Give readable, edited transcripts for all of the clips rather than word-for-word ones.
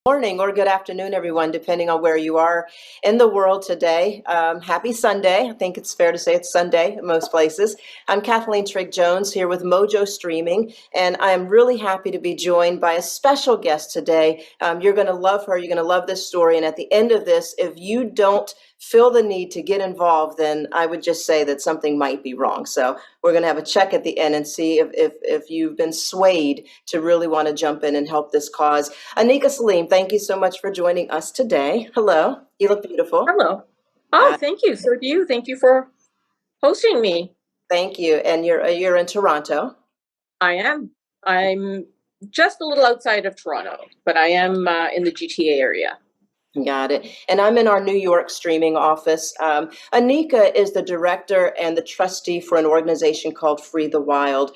Morning or good afternoon, everyone, depending on where you are in the world today. Happy Sunday. I think it's fair to say it's Sunday in most places. I'm Kathleen Trigg-Jones here with Mojo Streaming, and I am really happy to be joined by a special guest today. You're going to love her. You're going to love this story. And at the end of this, if you don't feel the need to get involved, then I would just say that something might be wrong. So we're going to have a check at the end and see if you've been swayed to really want to jump in and help this cause. Anika Sleem, thank you so much for joining us today. Hello, you look beautiful. Hello. Oh, thank you. So do you. Thank you for hosting me. Thank you. And you're in Toronto. I am. I'm just a little outside of Toronto, but I am in the GTA area. Got it. And I'm in our New York streaming office. Anika is the director and the trustee for an organization called Free the Wild.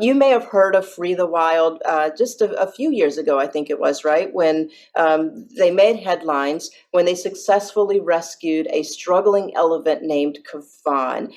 You may have heard of Free the Wild just a few years ago, I think it was, right? When they made headlines when they successfully rescued a struggling elephant named Confined.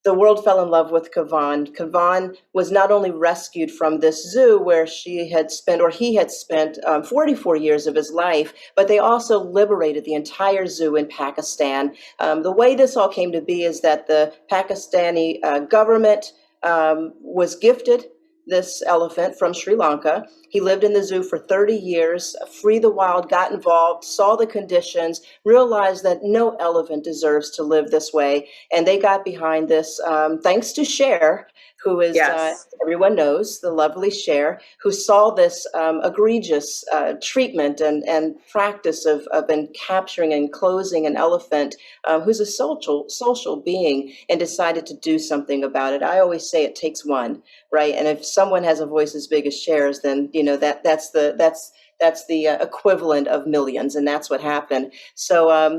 The world fell in love with Kavan. Kavan was not only rescued from this zoo where he had spent 44 years of his life, but they also liberated the entire zoo in Pakistan. The way this all came to be is that the Pakistani government was gifted this elephant from Sri Lanka. He lived in the zoo for 30 years. Free the Wild got involved, saw the conditions, realized that no elephant deserves to live this way. And they got behind this thanks to Cher, who is, Yes. everyone knows, the lovely Cher, who saw this egregious treatment and practice of capturing and enclosing an elephant who's a social being and decided to do something about it. I always say it takes one, right? And if someone has a voice as big as Cher's, then that's the equivalent of millions, and that's what happened. So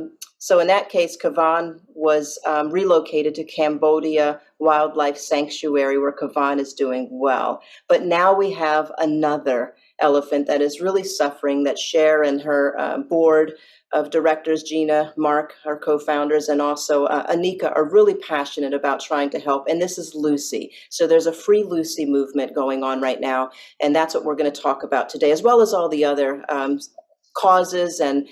in that case, Kavan was relocated to Cambodia Wildlife Sanctuary, where Kavan is doing well. But now we have another elephant that is really suffering, that Cher and her board of directors, Gina, Mark, our co-founders, and also Anika are really passionate about trying to help. And this is Lucy. So there's a Free Lucy movement going on right now. And that's what we're going to talk about today, as well as all the other causes and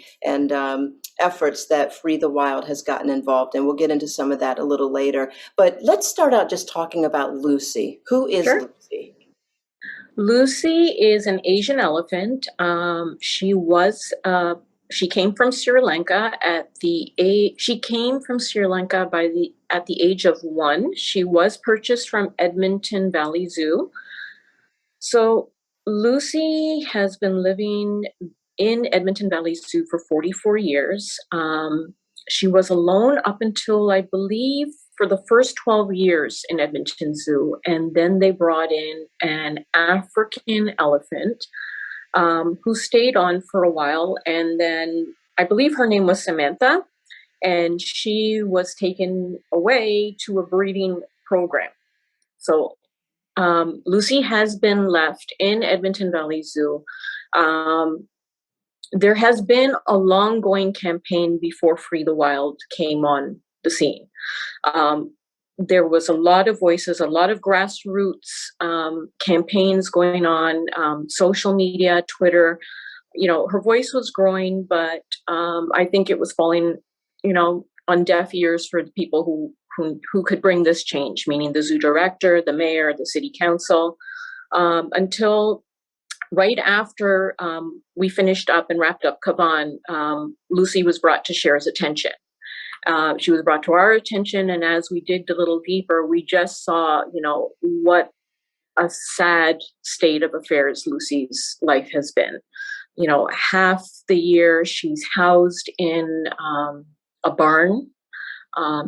efforts that Free the Wild has gotten involved in. We'll get into some of that a little later. But let's start out just talking about Lucy. Who is Sure. Lucy? Lucy is an Asian elephant. She came from Sri Lanka at the age of 1. She was purchased from Edmonton Valley Zoo. So Lucy has been living in Edmonton Valley Zoo for 44 years. She was alone up until, I believe, for the first 12 years in Edmonton Zoo. And then they brought in an African elephant who stayed on for a while. And then I believe her name was Samantha, and she was taken away to a breeding program. So Lucy has been left in Edmonton Valley Zoo. There has been a long-going campaign before Free the Wild came on the scene. There was a lot of voices, a lot of grassroots campaigns going on, social media, Twitter. Her voice was growing, but I think it was falling, on deaf ears for the people who could bring this change, meaning the zoo director, the mayor, the city council, until right after we finished up and wrapped up Kavan, Lucy was brought to Cher's attention. She was brought to our attention, and as we digged a little deeper, we just saw, what a sad state of affairs Lucy's life has been. Half the year she's housed in a barn.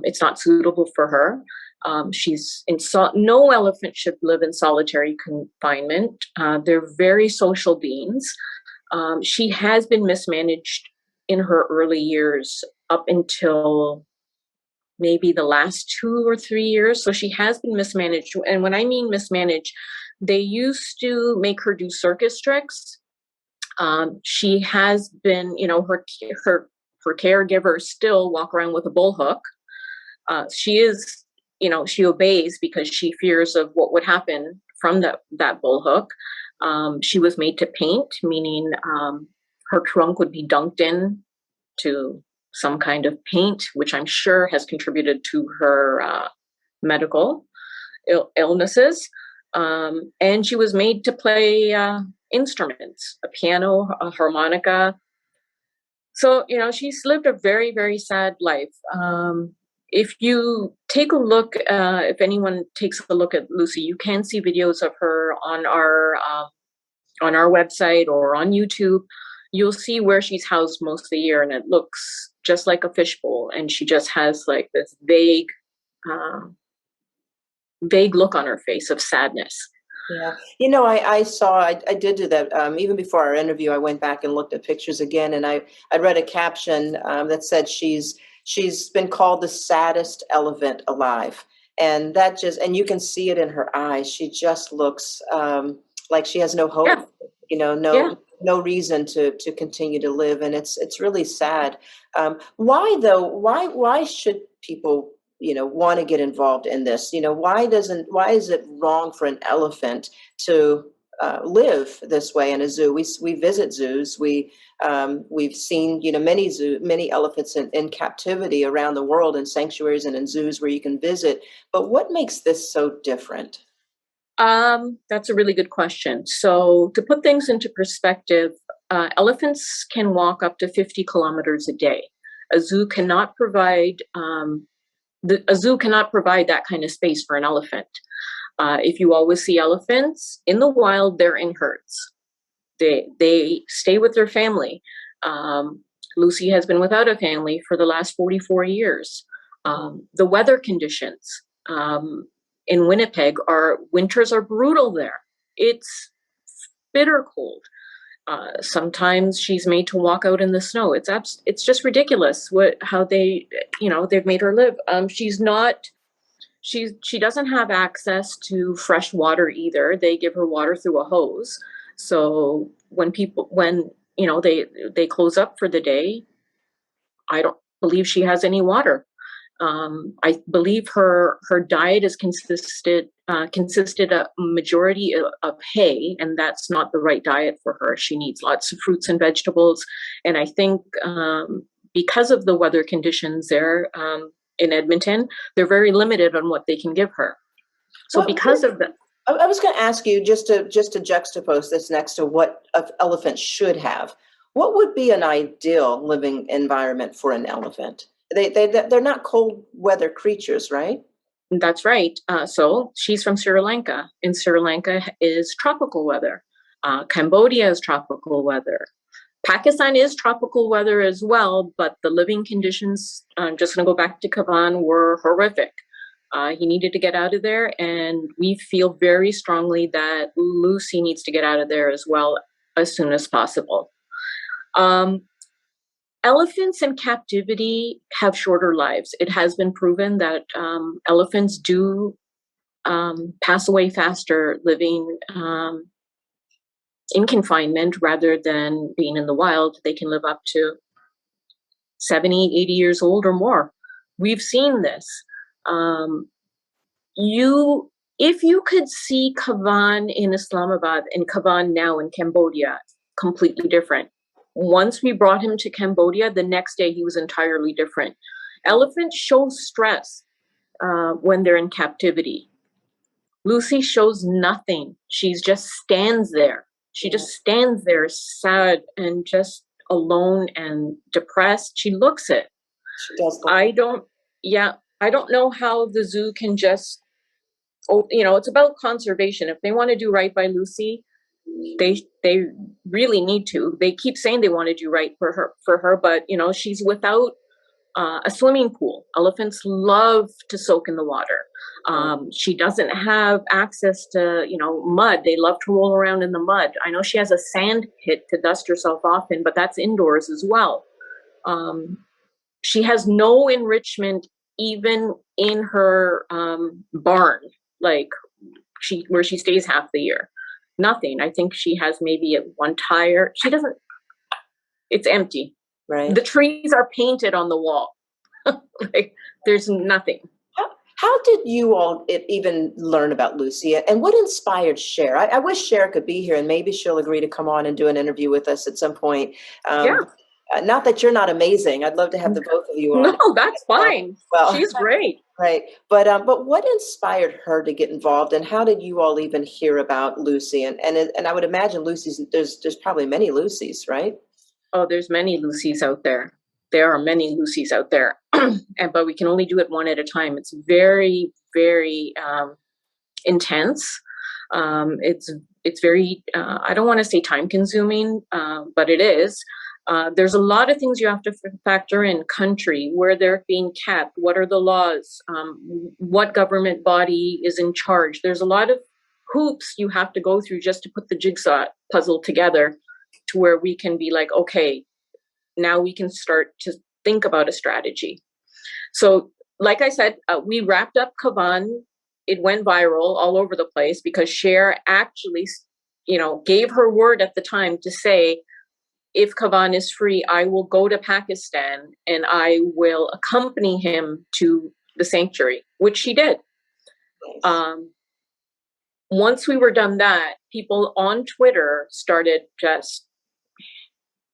It's not suitable for her. No elephant should live in solitary confinement. They're very social beings. She has been mismanaged in her early years up until maybe the last 2 or 3 years. So she has been mismanaged. And when I mean mismanaged, they used to make her do circus tricks. She has been, her caregivers still walk around with a bull hook. She is, she obeys because she fears of what would happen from that bull hook. She was made to paint, meaning her trunk would be dunked in to some kind of paint, which I'm sure has contributed to her medical illnesses. And she was made to play instruments, a piano, a harmonica. So, she's lived a very, very sad life. If you take a look, if anyone takes a look at Lucy, you can see videos of her on our website or on YouTube. You'll see where she's housed most of the year, and it looks just like a fishbowl. And she just has like this vague look on her face of sadness. Yeah. I did do that. Even before our interview, I went back and looked at pictures again, and I read a caption that said she's been called the saddest elephant alive. And and you can see it in her eyes. She just looks like she has no hope, no reason to continue to live. And it's really sad. Why though? Why should people want to get involved in this? Why is it wrong for an elephant to live this way in a zoo? We visit zoos. We've seen many elephants in captivity around the world, in sanctuaries and in zoos where you can visit. But what makes this so different? That's a really good question. So to put things into perspective, elephants can walk up to 50 kilometers a day. A zoo cannot provide that kind of space for an elephant. If you always see elephants in the wild, they're in herds. They stay with their family. Lucy has been without a family for the last 44 years. The weather conditions in Winnipeg winters are brutal there. It's bitter cold. Sometimes she's made to walk out in the snow. It's just ridiculous how they've made her live. She doesn't have access to fresh water either. They give her water through a hose. So when they close up for the day, I don't believe she has any water. I believe her diet is consisted a majority of hay, and that's not the right diet for her. She needs lots of fruits and vegetables. And I think because of the weather conditions there in Edmonton, they're very limited on what they can give her. So because of that, I was going to ask you just to juxtapose this next to what an elephant should have. What would be an ideal living environment for an elephant? They're not cold weather creatures, right? That's right. So she's from Sri Lanka, and Sri Lanka is tropical weather. Cambodia is tropical weather. Pakistan is tropical weather as well, but the living conditions, I'm just going to go back to Kavan, were horrific. He needed to get out of there, and we feel very strongly that Lucy needs to get out of there as well as soon as possible. Elephants in captivity have shorter lives. It has been proven that elephants do pass away faster living in confinement rather than being in the wild. They can live up to 70, 80 years old or more. We've seen this. If you could see Kavan in Islamabad and Kavan now in Cambodia, completely different. Once we brought him to Cambodia, the next day he was entirely different. Elephants show stress when they're in captivity. Lucy shows nothing. She just stands there. She just stands there sad and just alone and depressed. She looks it. She does. I don't know how the zoo can just, it's about conservation. If they want to do right by Lucy, they really need to. They keep saying they want to do right for her, but she's without a swimming pool. Elephants love to soak in the water. She doesn't have access to mud. They love to roll around in the mud. I know she has a sand pit to dust herself off in, but that's indoors as well. She has no enrichment even in her barn, like where she stays half the year. Nothing. I think she has maybe one tire. She doesn't. It's empty. Right. The trees are painted on the wall. Like there's nothing. How did you all even learn about Lucy, and what inspired Cher? I wish Cher could be here, and maybe she'll agree to come on and do an interview with us at some point. Yeah. Not that you're not amazing. I'd love to have the both of you No, on. that's fine. Well, She's great. right. But what inspired her to get involved, and how did you all even hear about Lucy? And I would imagine Lucy's, there's probably many Lucys, right? Oh, there's many Lucys out there. There are many Lucys out there, but we can only do it one at a time. It's very, very intense. It's very, I don't want to say time consuming, but it is. There's a lot of things you have to factor in: country, where they're being kept, what are the laws, what government body is in charge. There's a lot of hoops you have to go through just to put the jigsaw puzzle together to where we can be like, okay, now we can start to think about a strategy. So, like I said, we wrapped up Kavan. It went viral all over the place because Cher actually, gave her word at the time to say, if Kavan is free, I will go to Pakistan and I will accompany him to the sanctuary, which she did. Once we were done that, people on Twitter started just,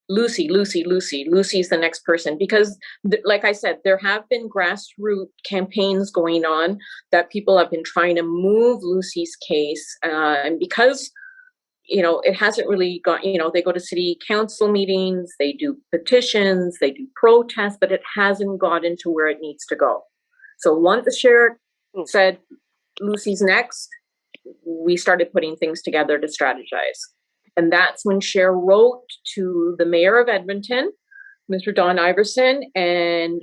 Lucy, Lucy, Lucy, Lucy's the next person. Because, like I said, there have been grassroots campaigns going on that people have been trying to move Lucy's case. And because, it hasn't really gone, they go to city council meetings, they do petitions, they do protests, but it hasn't gotten to where it needs to go. So once the sheriff said, Lucy's next, we started putting things together to strategize. And that's when Cher wrote to the mayor of Edmonton, Mr. Don Iverson, and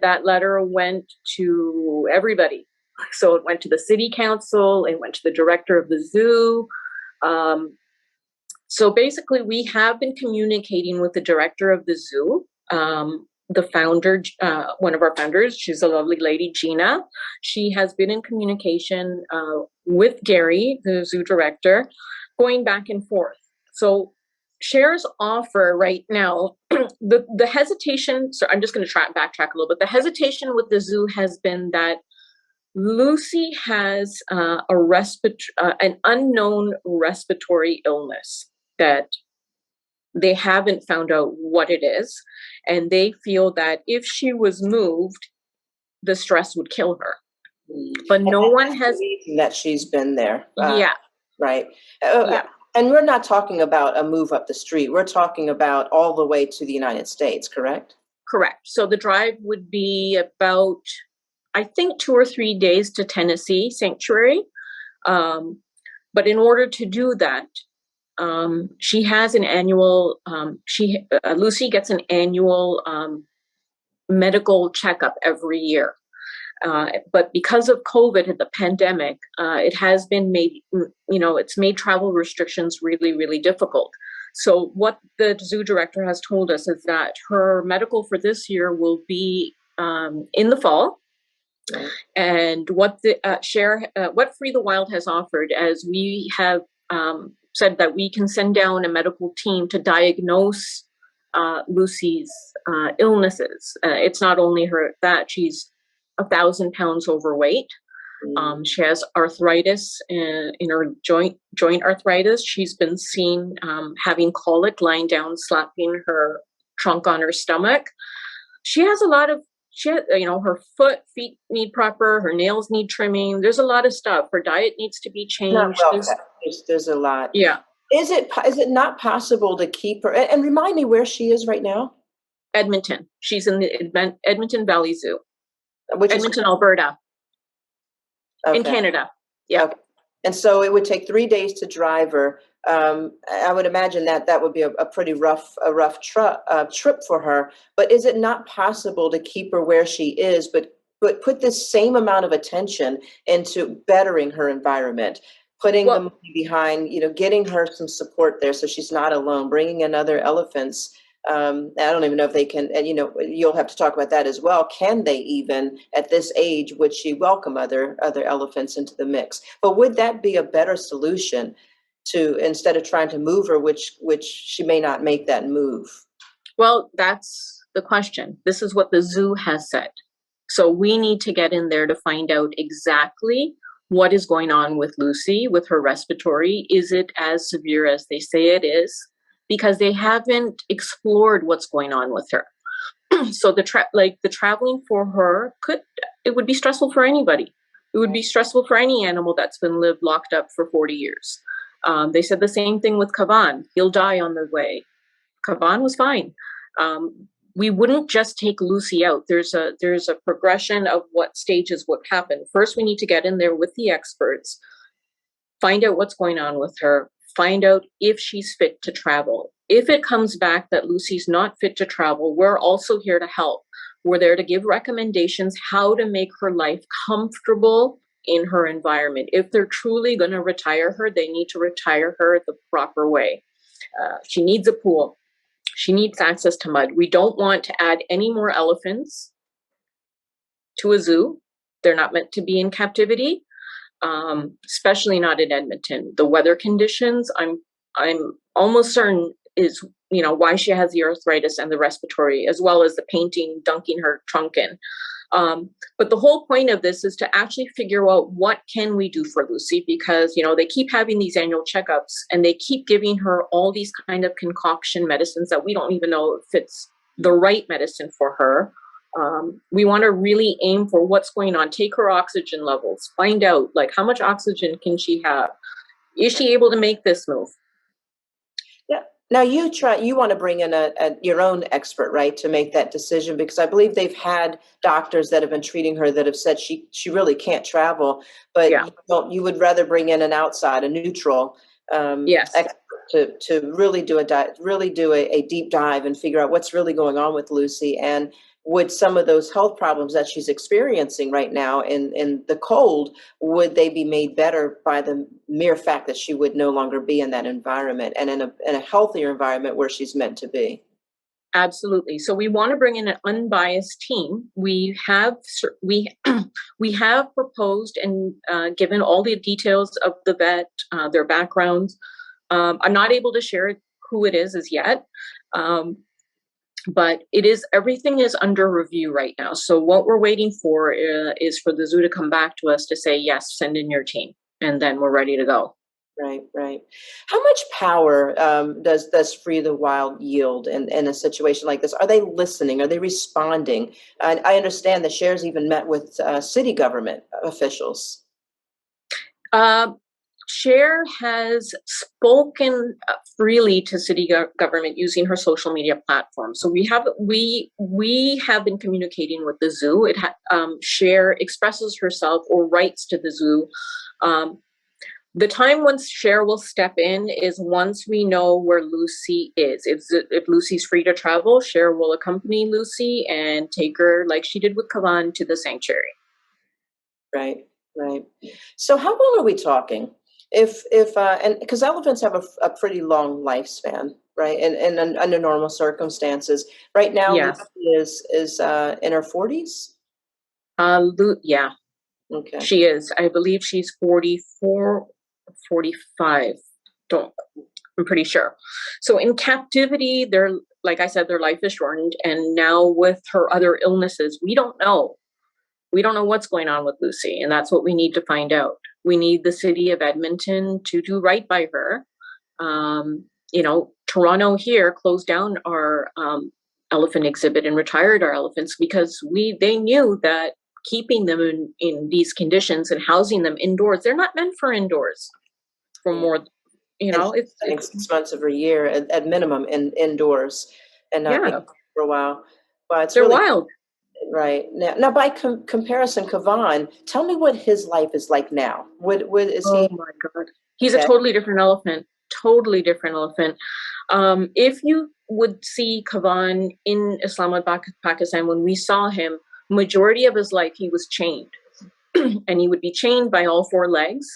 that letter went to everybody. So it went to the city council, it went to the director of the zoo. So basically, we have been communicating with the director of the zoo, the founder, one of our founders. She's a lovely lady, Gina. She has been in communication with Gary, the zoo director, going back and forth. So Cher's offer right now, the hesitation, so I'm just going to backtrack a little bit. The hesitation with the zoo has been that Lucy has an unknown respiratory illness that they haven't found out what it is. And they feel that if she was moved, the stress would kill her. But no one has... That she's been there. Yeah. Right. Yeah. And we're not talking about a move up the street. We're talking about all the way to the United States, correct? Correct. So the drive would be about, I think, 2 or 3 days to Tennessee Sanctuary. But in order to do that, she has an annual, Lucy gets an annual medical checkup every year. But because of COVID, the pandemic, it has been made, it's made travel restrictions really, really difficult. So what the zoo director has told us is that her medical for this year will be in the fall. Right. And what what Free the Wild has offered, as we have said that we can send down a medical team to diagnose Lucy's illnesses. It's not only that she's 1,000 pounds overweight. She has arthritis in her joint arthritis. She's been seen having colic, lying down, slapping her trunk on her stomach. She has a lot of, her feet need proper, her nails need trimming. There's a lot of stuff. Her diet needs to be changed. There's a lot. Yeah. Is it not possible to keep her, and remind me where she is right now? Edmonton. She's in the Edmonton Valley Zoo. Edmonton, Alberta. Okay. In Canada. Yeah. Okay. And so it would take 3 days to drive her. I would imagine that would be a pretty rough trip for her. But is it not possible to keep her where she is, but put this same amount of attention into bettering her environment, putting the money behind, getting her some support there so she's not alone, bringing in other elephants? I don't even know if they can, and you'll have to talk about that as well. Can they even, at this age, would she welcome other elephants into the mix? But would that be a better solution to, instead of trying to move her, which she may not make that move? Well, that's the question. This is what the zoo has said. So we need to get in there to find out exactly what is going on with Lucy, with her respiratory. Is it as severe as they say it is? Because they haven't explored what's going on with her. So the traveling for her it would be stressful for anybody. It would be stressful for any animal that's been lived locked up for 40 years. They said the same thing with Kavan. He'll die on the way. Kavan was fine. We wouldn't just take Lucy out. There's a progression of what stages would happen. First, we need to get in there with the experts, find out what's going on with her, find out if she's fit to travel. If it comes back that Lucy's not fit to travel, we're also here to help. We're there to give recommendations how to make her life comfortable in her environment. If they're truly going to retire her, they need to retire her the proper way. She needs a pool. She needs access to mud. We don't want to add any more elephants to a zoo. They're not meant to be in captivity, especially not in Edmonton. The weather conditions, I'm almost certain is, why she has the arthritis and the respiratory, as well as the painting dunking her trunk in. But the whole point of this is to actually figure out what can we do for Lucy, because, they keep having these annual checkups and they keep giving her all these kind of concoction medicines that we don't even know if it's the right medicine for her. We want to really aim for what's going on, take her oxygen levels, find out how much oxygen can she have? Is she able to make this move? Yeah. Now you want to bring in your own expert, right, to make that decision, because I believe they've had doctors that have been treating her that have said she really can't travel, but Yeah. you would rather bring in an outside, a neutral Yes. expert to really do a deep dive and figure out what's really going on with Lucy, and would some of those health problems that she's experiencing right now in the cold, would they be made better by the mere fact that she would no longer be in that environment and in a healthier environment where she's meant to be? Absolutely. So we want to bring in an unbiased team. We have we have proposed and given all the details of the vet, their backgrounds. I'm not able to share who it is as yet, but everything is under review right now. So what we're waiting for is for the zoo to come back to us to say, yes, send in your team, and then we're ready to go. Right. How much power does Free the Wild yield in a situation like this? Are they listening? Are they responding? I understand that Cher's even met with city government officials. Cher has spoken freely to city government using her social media platform. So we have been communicating with the zoo. Cher expresses herself or writes to the zoo. The time when Cher will step in is once we know where Lucy is. If Lucy's free to travel, Cher will accompany Lucy and take her, like she did with Kavan, to the sanctuary. Right. So how long are we talking? And because elephants have a pretty long lifespan, right? And under normal circumstances, right now, Yes. Lucy is in her 40s. Yeah. Okay. She is. I believe she's 44, 45. I'm pretty sure. So in captivity, like I said, their life is shortened. And now with her other illnesses, we don't know. We don't know what's going on with Lucy. And that's what we need to find out. We need the city of Edmonton to do right by her. Toronto here closed down our elephant exhibit and retired our elephants because they knew that keeping them in these conditions and housing them indoors, they're not meant for indoors for more, it's 6 months of a year at minimum indoors, and not being for a while. But it's they're really wild. Right. Now by comparison, Kavan, tell me what his life is like now. What is he? Oh my God. He's a totally different elephant. Totally different elephant. If you would see Kavan in Islamabad, Pakistan, when we saw him, majority of his life he was chained. And he would be chained by all four legs.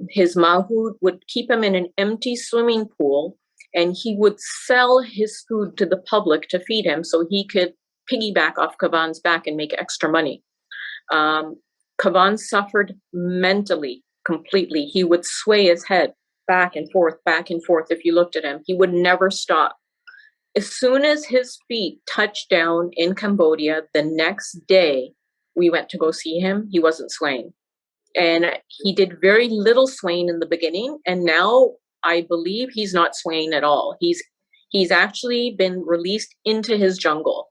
His mahout would keep him in an empty swimming pool, and he would sell his food to the public to feed him so he could piggyback off Kavan's back and make extra money. Kavan suffered mentally completely. He would sway his head back and forth. If you looked at him, he would never stop. As soon as his feet touched down in Cambodia, the next day we went to go see him, he wasn't swaying. And he did very little swaying in the beginning, and now I believe he's not swaying at all. He's actually been released into his jungle.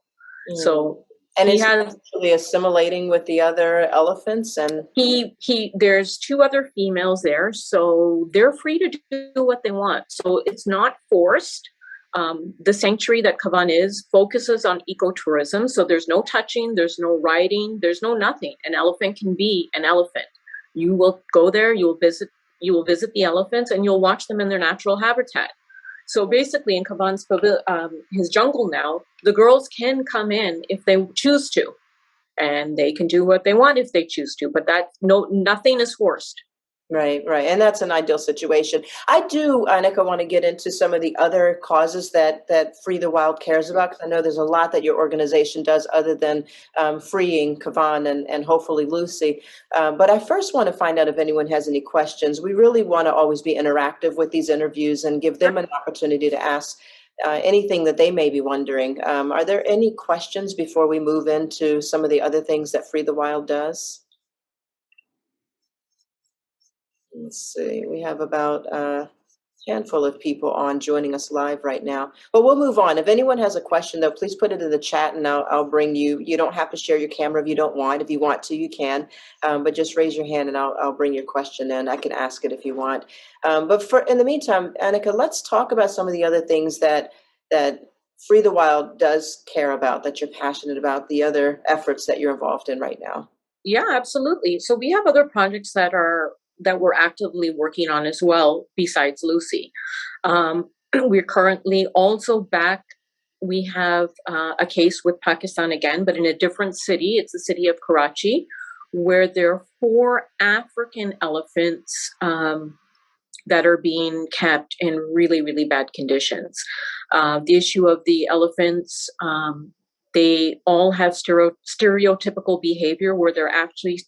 So and he is he has actually assimilating with the other elephants? And he there's two other females there, so they're free to do what they want. So it's not forced. The sanctuary that Kavan is focuses on ecotourism, so there's no touching, there's no riding, there's no nothing. An elephant can be an elephant. You will go there, you will visit the elephants, and you'll watch them in their natural habitat. So basically, in Kavan's his jungle now, the girls can come in if they choose to, and they can do what they want if they choose to. But nothing is forced. Right, and that's an ideal situation. I do, Anika, want to get into some of the other causes that Free the Wild cares about, because I know there's a lot that your organization does other than freeing Kavan and hopefully Lucy. But I first want to find out if anyone has any questions. We really want to always be interactive with these interviews and give them an opportunity to ask anything that they may be wondering. Are there any questions before we move into some of the other things that Free the Wild does? Let's see, we have about a handful of people on joining us live right now, but we'll move on. If anyone has a question, though, please put it in the chat and I'll bring you. You don't have to share your camera if you don't want. If you want to, you can, but just raise your hand and I'll bring your question in. I can ask it if you want. But in the meantime, Anika, let's talk about some of the other things that Free the Wild does care about, that you're passionate about, the other efforts that you're involved in right now. Yeah, absolutely. So we have other projects that we're actively working on as well, besides Lucy. We're currently also back. We have a case with Pakistan again, but in a different city. It's the city of Karachi, where there are 4 African elephants that are being kept in really, really bad conditions. The issue of the elephants, they all have stereotypical behavior where they're actually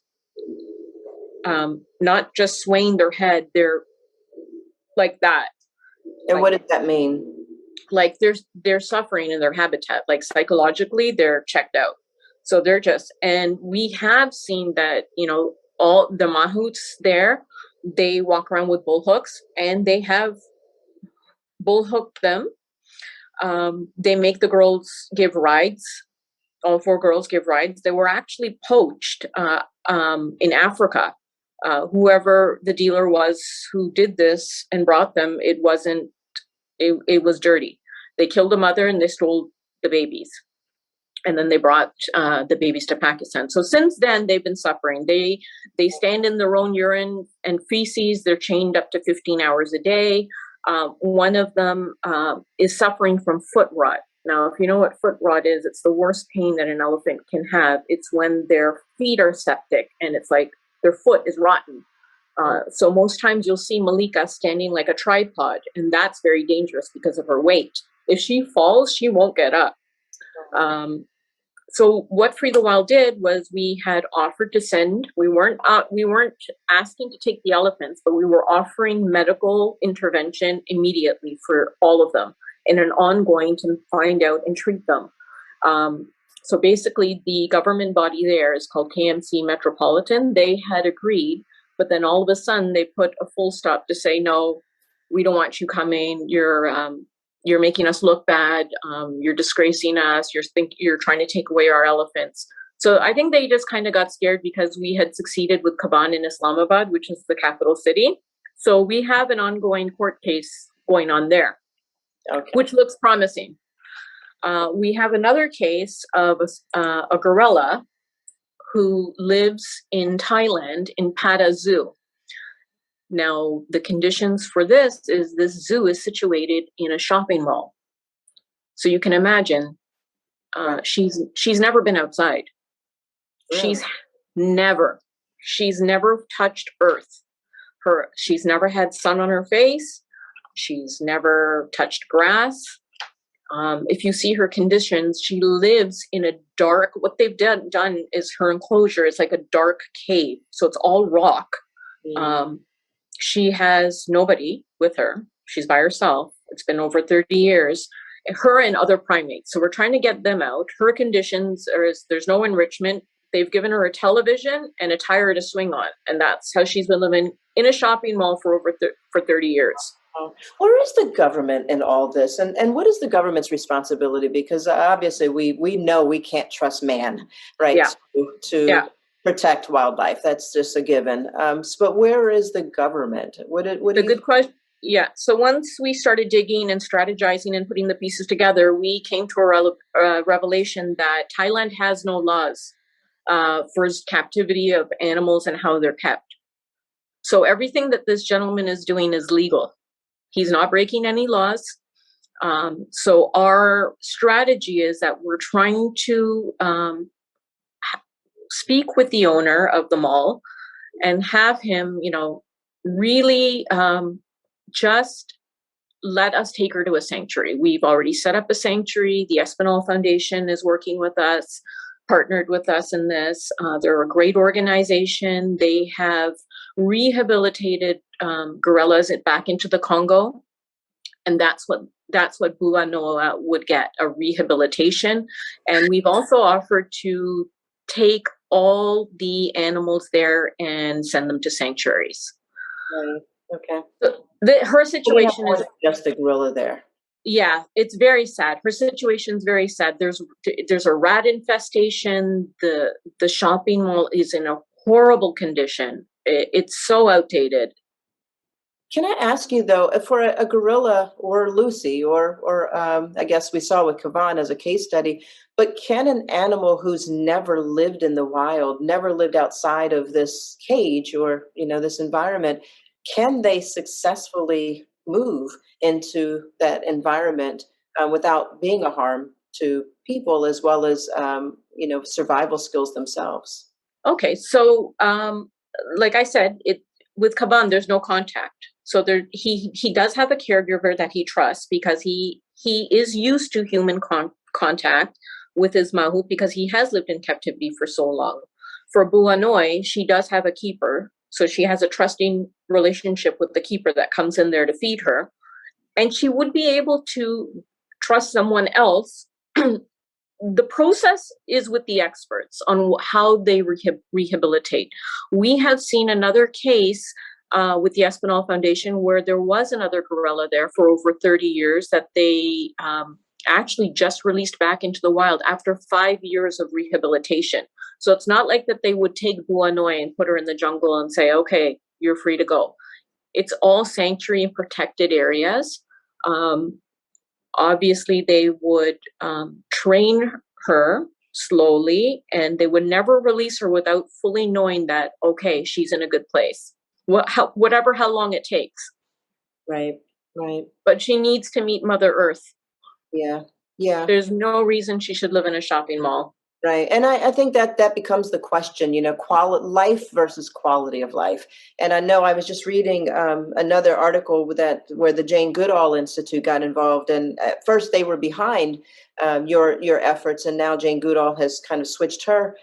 not just swaying their head, they're like that. And what does that mean? Like they're suffering in their habitat, like psychologically they're checked out. So they're and we have seen that, all the mahouts there, they walk around with bull hooks and they have bull hooked them. They make the girls give rides. All 4 girls give rides. They were actually poached in Africa. Whoever the dealer was who did this and brought them, it was dirty. They killed the mother and they stole the babies. And then they brought the babies to Pakistan. So since then, they've been suffering. They stand in their own urine and feces. They're chained up to 15 hours a day. One of them is suffering from foot rot. Now, if you know what foot rot is, it's the worst pain that an elephant can have. It's when their feet are septic and it's like their foot is rotten. So most times you'll see Malika standing like a tripod, and that's very dangerous because of her weight. If she falls, she won't get up. So what Free the Wild did was we had offered to send, we weren't asking to take the elephants, but we were offering medical intervention immediately for all of them and an ongoing to find out and treat them. So basically the government body there is called KMC Metropolitan. They had agreed, but then all of a sudden they put a full stop to say, no, we don't want you coming. You're making us look bad. You're disgracing us. You're trying to take away our elephants. So I think they just kind of got scared because we had succeeded with Kavan in Islamabad, which is the capital city. So we have an ongoing court case going on there, which looks promising. We have another case of a gorilla who lives in Thailand in Pata Zoo. Now, the conditions for this zoo is situated in a shopping mall. So you can imagine, she's never been outside. Really? She's never touched earth. She's never had sun on her face. She's never touched grass. If you see her conditions, she lives in a dark, what they've done is her enclosure is like a dark cave. So it's all rock. She has nobody with her. She's by herself. It's been over 30 years. her and other primates. So we're trying to get them out. Her conditions there's no enrichment. They've given her a television and a tire to swing on, and that's how she's been living in a shopping mall for for 30 years. Where is the government in all this, and what is the government's responsibility? Because obviously we know we can't trust man, right? Yeah. To protect wildlife. That's just a given. But where is the government? What do you? Good question. Yeah. So once we started digging and strategizing and putting the pieces together, we came to a revelation that Thailand has no laws for captivity of animals and how they're kept. So everything that this gentleman is doing is legal. He's not breaking any laws. So our strategy is that we're trying to speak with the owner of the mall and have him, really just let us take her to a sanctuary. We've already set up a sanctuary. The Espinal Foundation is working with us, partnered with us in this. They're a great organization. They have rehabilitated gorillas back into the Congo, and that's what Bua Noa would get, a rehabilitation. And we've also offered to take all the animals there and send them to sanctuaries. Right. Okay. Her situation is just a gorilla there. Yeah, it's very sad. Her situation's very sad. There's a rat infestation. The shopping mall is in a horrible condition. It's so outdated. Can I ask you though, for a gorilla or Lucy, or I guess we saw with Kavan as a case study, but can an animal who's never lived in the wild, never lived outside of this cage or this environment, can they successfully move into that environment without being a harm to people as well as survival skills themselves? Okay, so like I said, with Kaban, there's no contact. So he does have a caregiver that he trusts because he is used to human contact with his mahu because he has lived in captivity for so long. For Buanoi, she does have a keeper. So she has a trusting relationship with the keeper that comes in there to feed her. And she would be able to trust someone else. The process is with the experts on how they rehabilitate. We have seen another case with the Espinal Foundation where there was another gorilla there for over 30 years that they actually just released back into the wild after 5 years of rehabilitation. So it's not like that they would take Buanoi and put her in the jungle and say, okay, you're free to go. It's all sanctuary and protected areas. Obviously, they would train her slowly, and they would never release her without fully knowing that, okay, she's in a good place. How long it takes. Right. But she needs to meet Mother Earth. Yeah. There's no reason she should live in a shopping mall. Right. And I think that becomes the question, life versus quality of life. And I know I was just reading another article where the Jane Goodall Institute got involved. And at first they were behind your efforts. And now Jane Goodall has kind of switched her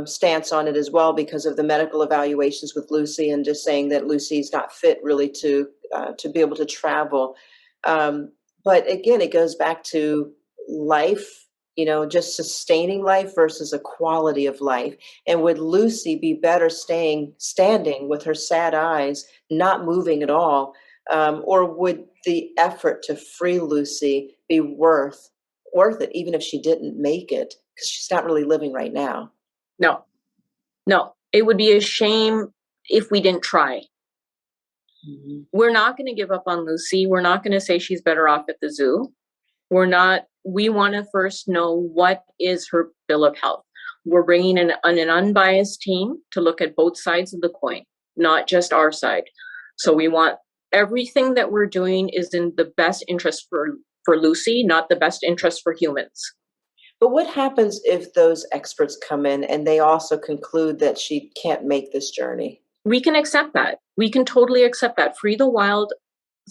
stance on it as well because of the medical evaluations with Lucy and just saying that Lucy's not fit really to be able to travel. But again, it goes back to life. Just sustaining life versus a quality of life. And would Lucy be better standing with her sad eyes, not moving at all? Or would the effort to free Lucy be worth it, even if she didn't make it? Because she's not really living right now. No. It would be a shame if we didn't try. Mm-hmm. We're not going to give up on Lucy. We're not going to say she's better off at the zoo. We want to first know what is her bill of health. We're bringing in an unbiased team to look at both sides of the coin, not just our side. So we want everything that we're doing is in the best interest for Lucy, not the best interest for humans. But what happens if those experts come in and they also conclude that she can't make this journey? We can accept that. We can totally accept that. Free the Wild's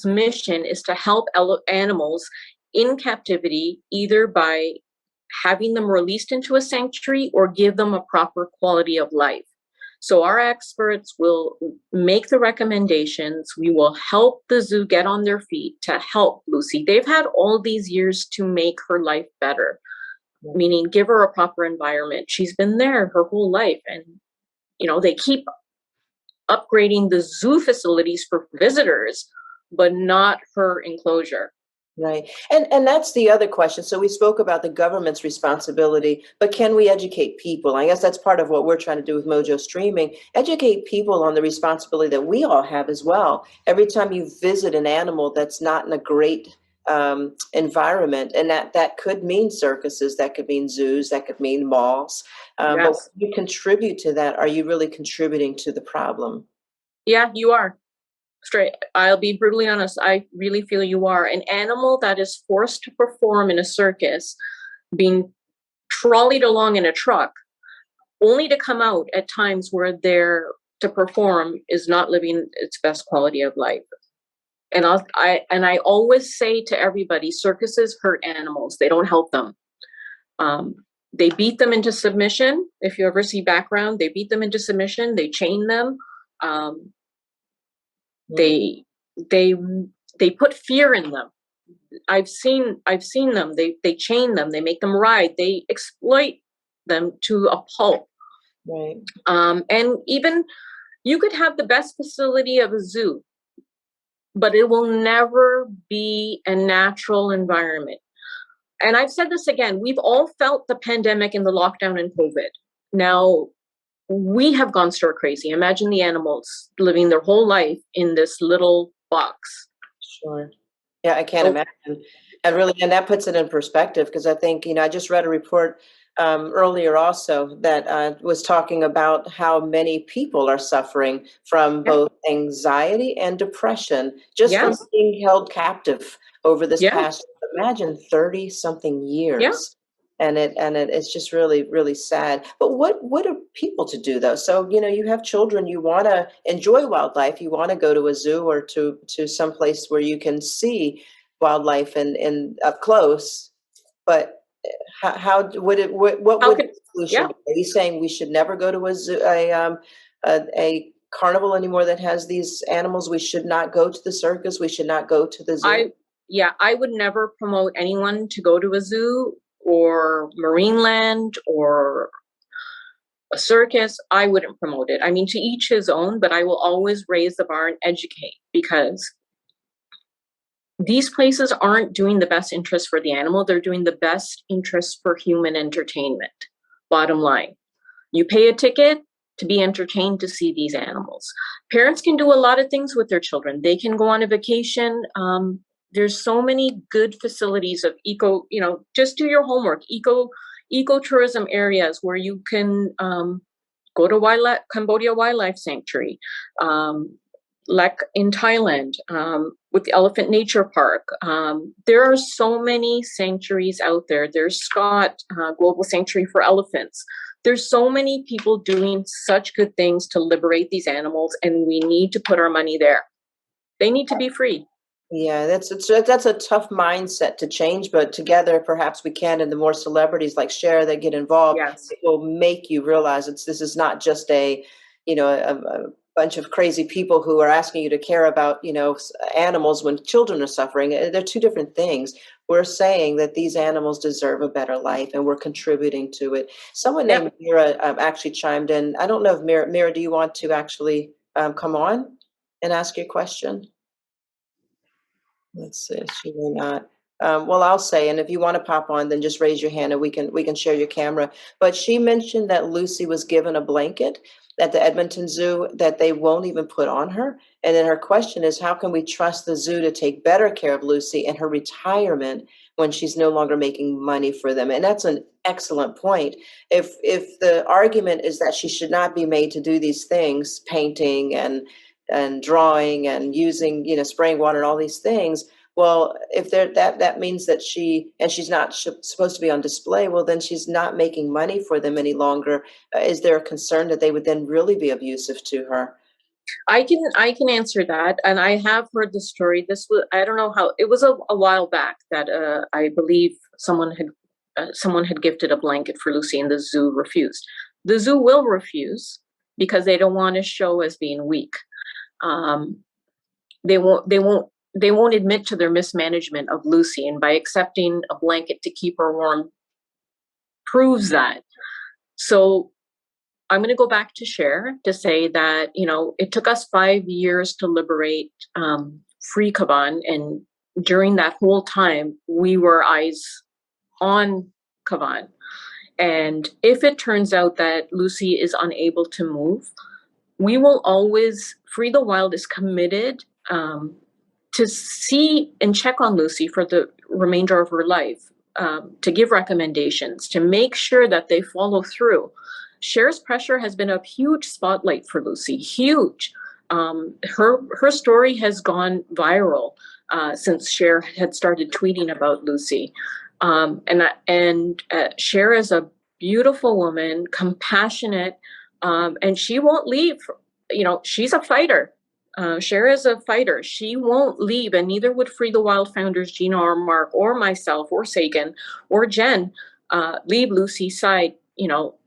mission is to help animals in captivity, either by having them released into a sanctuary or give them a proper quality of life. So our experts will make the recommendations. We will help the zoo get on their feet to help Lucy. They've had all these years to make her life better, meaning give her a proper environment. She's been there her whole life. And, they keep upgrading the zoo facilities for visitors, but not her enclosure. Right. And that's the other question. So we spoke about the government's responsibility, but can we educate people? I guess that's part of what we're trying to do with Mojo Streaming, educate people on the responsibility that we all have as well. Every time you visit an animal that's not in a great environment, and that could mean circuses, that could mean zoos, that could mean malls. But when Yes. you contribute to that, are you really contributing to the problem? Yeah, you are. Straight. I'll be brutally honest. I really feel you are. An animal that is forced to perform in a circus, being trolleyed along in a truck, only to come out at times where they're to perform is not living its best quality of life. And I always say to everybody, circuses hurt animals. They don't help them. They beat them into submission. If you ever see background, they beat them into submission. They chain them. They they put fear in them. I've seen them. They chain them. They make them ride. They exploit them to a pulp. Right. And even you could have the best facility of a zoo, but it will never be a natural environment. And I've said this again, we've all felt the pandemic and the lockdown and COVID. Now, we have gone stir crazy. Imagine the animals living their whole life in this little box. Sure. Yeah, I can't imagine. And that puts it in perspective, because I think, I just read a report earlier also that was talking about how many people are suffering from both anxiety and depression just from being held captive over this past, imagine 30 something years. And it's just really, really sad. But what are people to do though? So, you have children, you want to enjoy wildlife, you want to go to a zoo or to some place where you can see wildlife in up close. But what would the solution be? Are you saying we should never go to a zoo, a carnival anymore that has these animals? We should not go to the circus. We should not go to the zoo. I would never promote anyone to go to a zoo or Marineland or a circus. I wouldn't promote it. I mean, to each his own, but I will always raise the bar and educate, because these places aren't doing the best interest for the animal. They're doing the best interest for human entertainment. Bottom line, you pay a ticket to be entertained to see these animals. Parents can do a lot of things with their children. They can go on a vacation. There's so many good facilities of just do your homework, ecotourism areas where you can go to Cambodia Wildlife Sanctuary, like in Thailand, with the Elephant Nature Park. There are so many sanctuaries out there. There's Scott Global Sanctuary for Elephants. There's so many people doing such good things to liberate these animals, and we need to put our money there. They need to be free. Yeah, that's a tough mindset to change, but together perhaps we can. And the more celebrities like Cher that get involved, it will make you realize this is not just a bunch of crazy people who are asking you to care about animals when children are suffering. They're two different things. We're saying that these animals deserve a better life, and we're contributing to it. Someone named Mira actually chimed in. I don't know if Mira, do you want to actually come on and ask your question? Let's see, she may not. Well, I'll say, and if you want to pop on, then just raise your hand and we can share your camera. But she mentioned that Lucy was given a blanket at the Edmonton Zoo that they won't even put on her. And then her question is, how can we trust the zoo to take better care of Lucy in her retirement when she's no longer making money for them? And that's an excellent point. If the argument is that she should not be made to do these things, painting and drawing and using, spraying water and all these things. Well, if that means that she's not supposed to be on display, well, then she's not making money for them any longer. Is there a concern that they would then really be abusive to her? I can answer that, and I have heard the story. I don't know how, it was a while back that I believe someone had gifted a blanket for Lucy, and the zoo refused. The zoo will refuse because they don't want to show as being weak. They won't admit to their mismanagement of Lucy, and by accepting a blanket to keep her warm proves that. So I'm going to go back to Cher to say that, it took us 5 years to liberate Free Kavan, and during that whole time, we were eyes on Kavan. And if it turns out that Lucy is unable to move, we will always, Free the Wild is committed to see and check on Lucy for the remainder of her life, to give recommendations, to make sure that they follow through. Cher's pressure has been a huge spotlight for Lucy, huge. Her story has gone viral since Cher had started tweeting about Lucy. And Cher is a beautiful woman, compassionate, and she won't leave. She's a fighter. Cher is a fighter. She won't leave, and neither would Free the Wild founders Gina or Mark or myself or Sagan or Jen leave Lucy's side.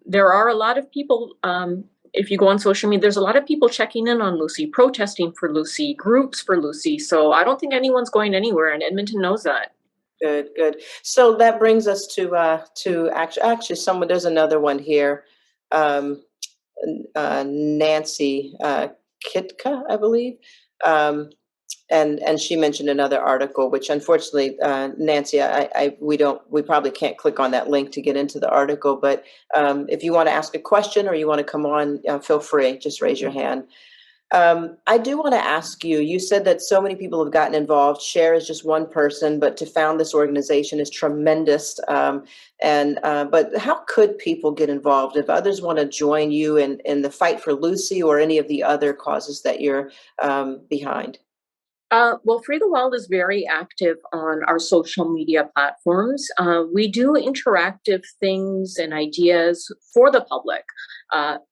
There are a lot of people, if you go on social media, there's a lot of people checking in on Lucy, protesting for Lucy, groups for Lucy. So I don't think anyone's going anywhere, and Edmonton knows that. Good. So that brings us to actually someone. There's another one here, Nancy Kitka, I believe, and she mentioned another article, which unfortunately, Nancy, we probably can't click on that link to get into the article. But if you want to ask a question or you want to come on, feel free. Just raise your hand. I do want to ask you, you said that so many people have gotten involved. Cher is just one person, but to found this organization is tremendous. But how could people get involved if others want to join you in the fight for Lucy or any of the other causes that you're behind? Well, Free the Wild is very active on our social media platforms. We do interactive things and ideas for the public.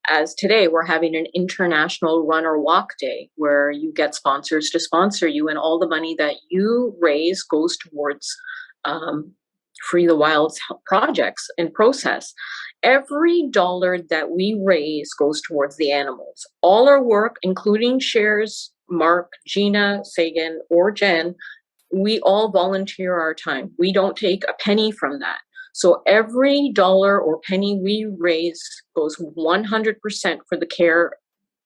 As today, we're having an international run or walk day where you get sponsors to sponsor you, and all the money that you raise goes towards Free the Wild's projects and process. Every dollar that we raise goes towards the animals. All our work, including Cher's, Mark, Gina, Sagan, or Jen, we all volunteer our time. We don't take a penny from that. So every dollar or penny we raise goes 100% for the care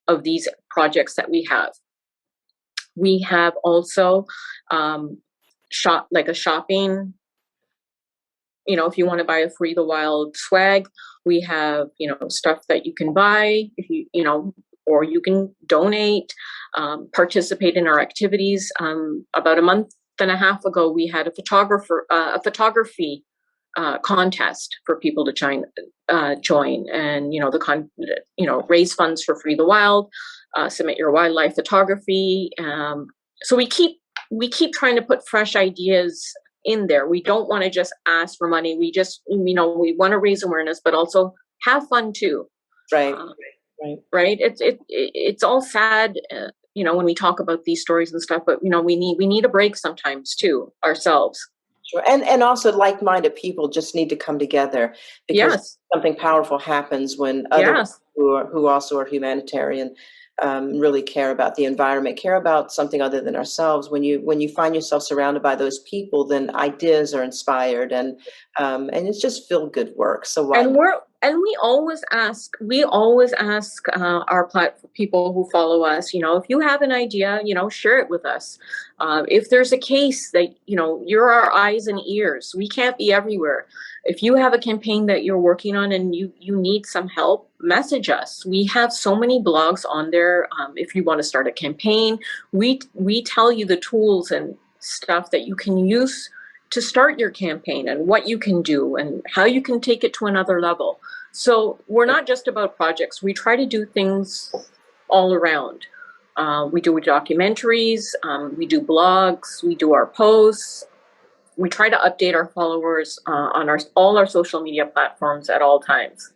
of these projects that we have. We have also a shopping. If you want to buy a Free the Wild swag, we have, stuff that you can buy if or you can donate, participate in our activities. About a month and a half ago, we had a photography contest for people to join, and raise funds for Free the Wild, submit your wildlife photography. So we keep trying to put fresh ideas in there. We don't want to just ask for money. We just we want to raise awareness, but also have fun too. Right. Right. It's all sad, when we talk about these stories and stuff, but we need a break sometimes too ourselves. Sure. And also like-minded people just need to come together, because something powerful happens when others who also are humanitarian really care about the environment, care about something other than ourselves. When you find yourself surrounded by those people, then ideas are inspired, and it's just feel good work. So we always ask our platform people who follow us, if you have an idea, share it with us. If there's a case that, you're our eyes and ears, we can't be everywhere. If you have a campaign that you're working on and you need some help, message us. We have so many blogs on there. If you want to start a campaign, we tell you the tools and stuff that you can use to start your campaign, and what you can do and how you can take it to another level. So we're not just about projects. We try to do things all around. We do documentaries, we do blogs, we do our posts. We try to update our followers on all our social media platforms at all times.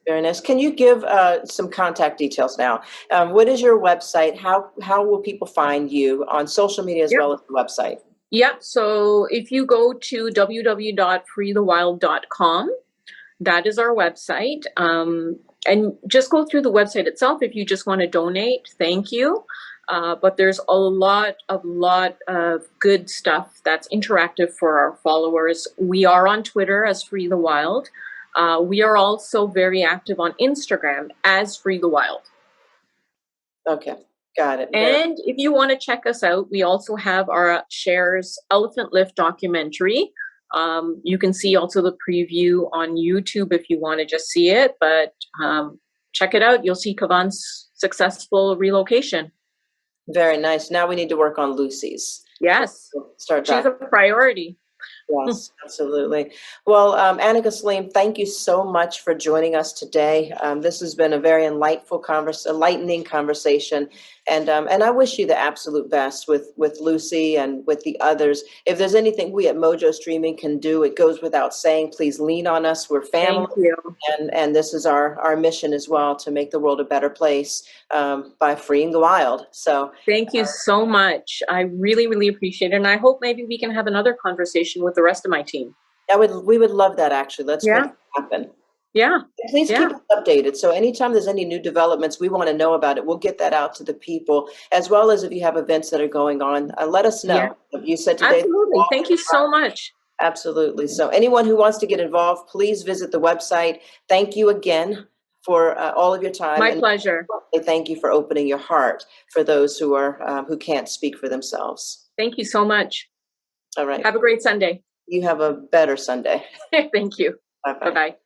Very nice. Can you give some contact details now? What is your website? How will people find you on social media as well as the website? Yeah, so if you go to www.freethewild.com, that is our website. And just go through the website itself if you just want to donate. Thank you. But there's a lot of good stuff that's interactive for our followers. We are on Twitter as Free the Wild. We are also very active on Instagram as Free the Wild. Okay, got it. And if you want to check us out, we also have our Cher's Elephant Lift documentary. You can see also the preview on YouTube if you want to just see it, but check it out. You'll see Kavan's successful relocation. Very nice. Now we need to work on Lucy's. Yes, Start she's a priority. Yes, absolutely. Well, Anika Sleem, thank you so much for joining us today. This has been a very enlightening conversation, and I wish you the absolute best with Lucy and with the others. If there's anything we at Mojo Streaming can do, it goes without saying. Please lean on us. We're family, Thank you. and this is our mission as well, to make the world a better place by freeing the wild. So thank you so much. I really appreciate it, and I hope maybe we can have another conversation with the rest of my team. we would love that, actually. Let's make it happen. Yeah. Please keep us updated. So anytime there's any new developments, we want to know about it. We'll get that out to the people, as well as if you have events that are going on, let us know. Yeah. You said today. Absolutely. Thank you so much. Absolutely. So anyone who wants to get involved, please visit the website. Thank you again for all of your time. My pleasure. Thank you for opening your heart for those who can't speak for themselves. Thank you so much. All right. Have a great Sunday. You have a better Sunday. Thank you. Bye-bye. Bye-bye.